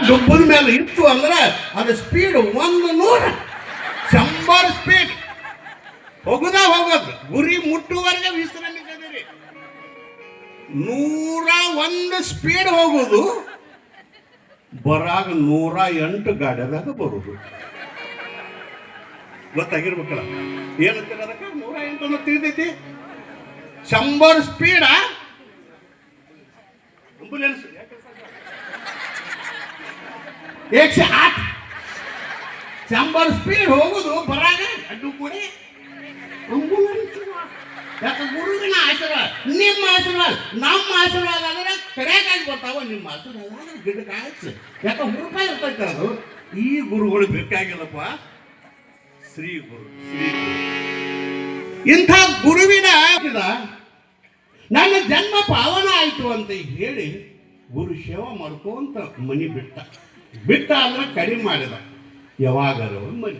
ಡುಬ್ಬದ ಮೇಲೆ ಇತ್ತು ಅಂದ್ರೆ ಅದು ಸ್ಪೀಡ್ 100 100 ಸ್ಪೀಡ್ ಹೋಗುದ ಹೋಗೋದು ಗುರಿ ಮುಟ್ಟುವರೆಗೆ ವಿಶ್ರಾಂತಿ ಕದೀರಿ 101 ಸ್ಪೀಡ್ ಹೋಗುದು ಬರಾಗ 108 ಗಾಡಿಯಾಗ ಬರುದು ಗೊತ್ತಾಗಿರ್ಬೇಕಲ್ಲ ಏನಂತೀರ ಅದಕ್ಕೆ 108 ಅನ್ನೋ ತಿಳಿದೈತಿ 100 ಸ್ಪೀಡ ಆಂಬುಲೆನ್ಸ್ 108 100 ಸ್ಪೀಡ್ ಹೋಗುದು ಬರಾಗ ಅಡ್ಡು ಕೂಡಿ ಆಂಬುಲೆನ್ಸ್ ಯಾಕೆ ಗುರುವಿನ ಆಶೀರ್ವಾದ ನಿಮ್ಮ ಆಶೀರ್ವಾದ ನಮ್ಮ ಆಶೀರ್ವಾದ ಅಂದ್ರೆ ಕರೆಯಾಗಿ ಬರ್ತಾವ ನಿಮ್ಮ ಆಶೀರ್ವಾದ ಗಿಡಕ್ಕೆ ಆಯ್ತು ಯಾಕೆ ಹುಡುಕಾಯಿ ಇರ್ತೈತೆ ಅದು ಈ ಗುರುಗಳು ಬೇಕಾಗಿಲ್ಲಪ್ಪ ಶ್ರೀ ಗುರು ಇಂಥ ಗುರುವಿನ ನನ್ನ ಜನ್ಮ ಪಾವನ ಆಯ್ತು ಅಂತ ಹೇಳಿ ಗುರು ಸೇವಾ ಮಾಡ್ಕೊಂತ ಮನಿ ಬಿಟ್ಟ ಅಂದ್ರೆ ಕಡಿಮೆ ಮಾಡಿದ ಯಾವಾಗಾರ ಮನಿ